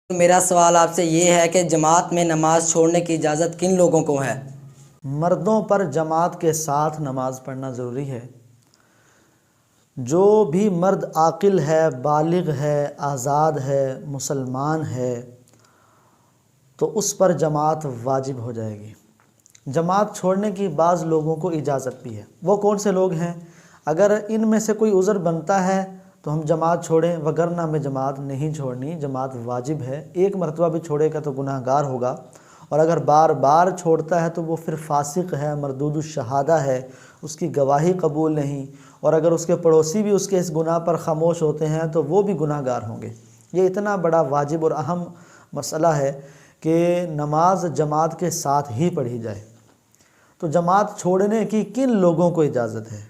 میرا سوال آپ سے یہ ہے کہ جماعت میں نماز چھوڑنے کی اجازت کن لوگوں کو ہے؟ مردوں پر جماعت کے ساتھ نماز پڑھنا ضروری ہے۔ جو بھی مرد عاقل ہے، بالغ ہے، آزاد ہے، مسلمان ہے تو اس پر جماعت واجب ہو جائے گی۔ جماعت چھوڑنے کی بعض لوگوں کو اجازت بھی ہے۔ وہ کون سے لوگ ہیں؟ اگر ان میں سے کوئی عذر بنتا ہے تو ہم جماعت چھوڑیں، وگرنہ ہمیں جماعت نہیں چھوڑنی، جماعت واجب ہے۔ ایک مرتبہ بھی چھوڑے گا تو گناہ گار ہوگا، اور اگر بار بار چھوڑتا ہے تو وہ پھر فاسق ہے، مردود الشہادہ ہے، اس کی گواہی قبول نہیں، اور اگر اس کے پڑوسی بھی اس کے اس گناہ پر خاموش ہوتے ہیں تو وہ بھی گناہ گار ہوں گے۔ یہ اتنا بڑا واجب اور اہم مسئلہ ہے کہ نماز جماعت کے ساتھ ہی پڑھی جائے۔ تو جماعت چھوڑنے کی کن لوگوں کو اجازت ہے؟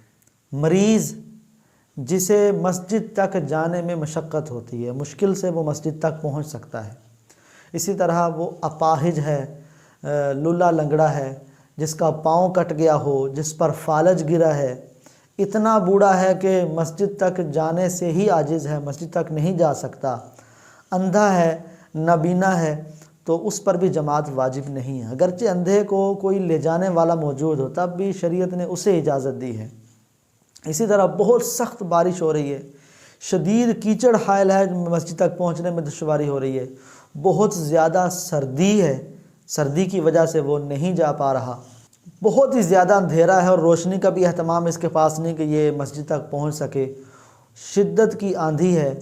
مریض، جسے مسجد تک جانے میں مشقت ہوتی ہے، مشکل سے وہ مسجد تک پہنچ سکتا ہے۔ اسی طرح وہ اپاہج ہے، لولا لنگڑا ہے، جس کا پاؤں کٹ گیا ہو، جس پر فالج گرا ہے، اتنا بوڑھا ہے کہ مسجد تک جانے سے ہی عاجز ہے، مسجد تک نہیں جا سکتا، اندھا ہے، نابینا ہے، تو اس پر بھی جماعت واجب نہیں ہے۔ اگرچہ اندھے کو کوئی لے جانے والا موجود ہو تب بھی شریعت نے اسے اجازت دی ہے۔ اسی طرح بہت سخت بارش ہو رہی ہے، شدید کیچڑ حائل ہے، مسجد تک پہنچنے میں دشواری ہو رہی ہے، بہت زیادہ سردی ہے، سردی کی وجہ سے وہ نہیں جا پا رہا، بہت ہی زیادہ اندھیرا ہے اور روشنی کا بھی اہتمام اس کے پاس نہیں کہ یہ مسجد تک پہنچ سکے، شدت کی آندھی ہے،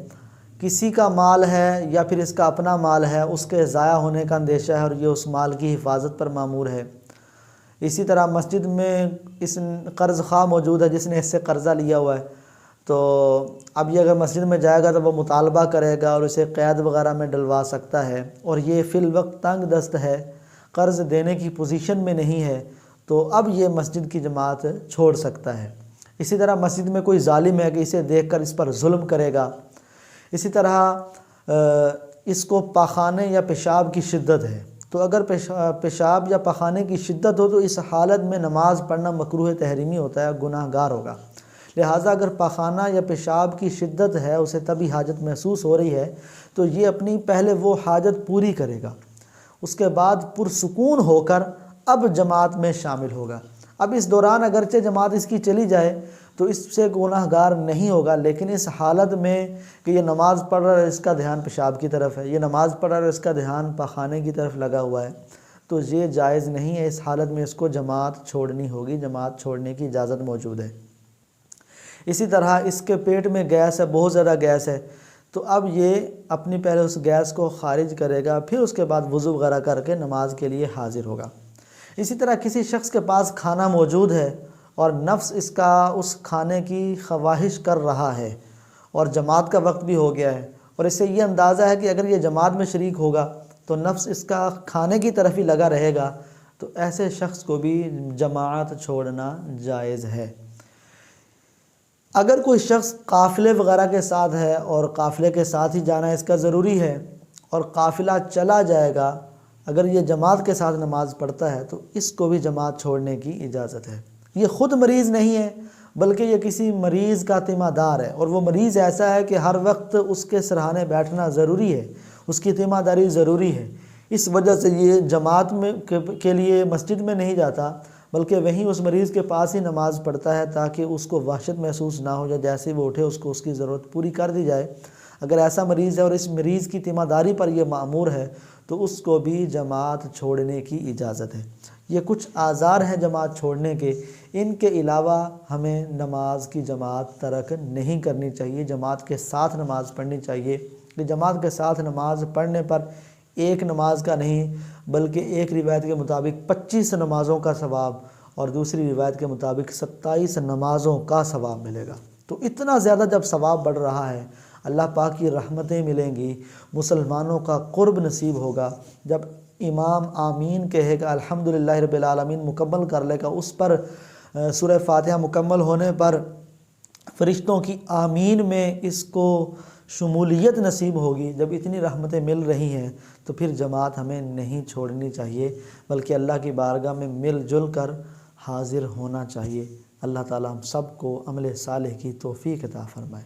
کسی کا مال ہے یا پھر اس کا اپنا مال ہے، اس کے ضائع ہونے کا اندیشہ ہے اور یہ اس مال کی حفاظت پر مامور ہے۔ اسی طرح مسجد میں اس قرض خواہ موجود ہے جس نے اس سے قرضہ لیا ہوا ہے، تو اب یہ اگر مسجد میں جائے گا تو وہ مطالبہ کرے گا اور اسے قید وغیرہ میں ڈلوا سکتا ہے، اور یہ فی الوقت تنگ دست ہے، قرض دینے کی پوزیشن میں نہیں ہے، تو اب یہ مسجد کی جماعت چھوڑ سکتا ہے۔ اسی طرح مسجد میں کوئی ظالم ہے کہ اسے دیکھ کر اس پر ظلم کرے گا۔ اسی طرح اس کو پاخانے یا پیشاب کی شدت ہے، تو اگر پیشاب یا پاخانے کی شدت ہو تو اس حالت میں نماز پڑھنا مکروہ تحریمی ہوتا ہے، گناہ گار ہوگا۔ لہٰذا اگر پاخانہ یا پیشاب کی شدت ہے، اسے تبھی حاجت محسوس ہو رہی ہے، تو یہ اپنی پہلے وہ حاجت پوری کرے گا، اس کے بعد پرسکون ہو کر اب جماعت میں شامل ہوگا۔ اب اس دوران اگرچہ جماعت اس کی چلی جائے تو اس سے گناہ گار نہیں ہوگا، لیکن اس حالت میں کہ یہ نماز پڑھ رہا ہے، اس کا دھیان پیشاب کی طرف ہے، یہ نماز پڑھ رہا ہے، اس کا دھیان پاخانے کی طرف لگا ہوا ہے، تو یہ جائز نہیں ہے۔ اس حالت میں اس کو جماعت چھوڑنی ہوگی، جماعت چھوڑنے کی اجازت موجود ہے۔ اسی طرح اس کے پیٹ میں گیس ہے، بہت زیادہ گیس ہے، تو اب یہ اپنی پہلے اس گیس کو خارج کرے گا، پھر اس کے بعد وضو وغیرہ کر کے نماز کے لیے حاضر ہوگا۔ اسی طرح کسی شخص کے پاس کھانا موجود ہے اور نفس اس کا اس کھانے کی خواہش کر رہا ہے اور جماعت کا وقت بھی ہو گیا ہے، اور اس سے یہ اندازہ ہے کہ اگر یہ جماعت میں شریک ہوگا تو نفس اس کا کھانے کی طرف ہی لگا رہے گا، تو ایسے شخص کو بھی جماعت چھوڑنا جائز ہے۔ اگر کوئی شخص قافلے وغیرہ کے ساتھ ہے اور قافلے کے ساتھ ہی جانا اس کا ضروری ہے اور قافلہ چلا جائے گا، اگر یہ جماعت کے ساتھ نماز پڑھتا ہے تو اس کو بھی جماعت چھوڑنے کی اجازت ہے۔ یہ خود مریض نہیں ہے بلکہ یہ کسی مریض کا تیمہ دار ہے، اور وہ مریض ایسا ہے کہ ہر وقت اس کے سرہانے بیٹھنا ضروری ہے، اس کی تیمہ داری ضروری ہے، اس وجہ سے یہ جماعت میں کے لیے مسجد میں نہیں جاتا بلکہ وہیں اس مریض کے پاس ہی نماز پڑھتا ہے تاکہ اس کو وحشت محسوس نہ ہو جائے، جیسے وہ اٹھے اس کو اس کی ضرورت پوری کر دی جائے۔ اگر ایسا مریض ہے اور اس مریض کی تیمہ داری پر یہ مأمور ہے تو اس کو بھی جماعت چھوڑنے کی اجازت ہے۔ یہ کچھ آزار ہیں جماعت چھوڑنے کے، ان کے علاوہ ہمیں نماز کی جماعت ترک نہیں کرنی چاہیے، جماعت کے ساتھ نماز پڑھنی چاہیے۔ کہ جماعت کے ساتھ نماز پڑھنے پر ایک نماز کا نہیں بلکہ ایک روایت کے مطابق 25 نمازوں کا ثواب اور دوسری روایت کے مطابق 27 نمازوں کا ثواب ملے گا۔ تو اتنا زیادہ جب ثواب بڑھ رہا ہے، اللہ پاک کی رحمتیں ملیں گی، مسلمانوں کا قرب نصیب ہوگا، جب امام آمین کہے گا، الحمدللہ رب العالمین مکمل کر لے گا، اس پر سورہ فاتحہ مکمل ہونے پر فرشتوں کی آمین میں اس کو شمولیت نصیب ہوگی، جب اتنی رحمتیں مل رہی ہیں تو پھر جماعت ہمیں نہیں چھوڑنی چاہیے بلکہ اللہ کی بارگاہ میں مل جل کر حاضر ہونا چاہیے۔ اللہ تعالی ہم سب کو عمل صالح کی توفیق عطا فرمائے۔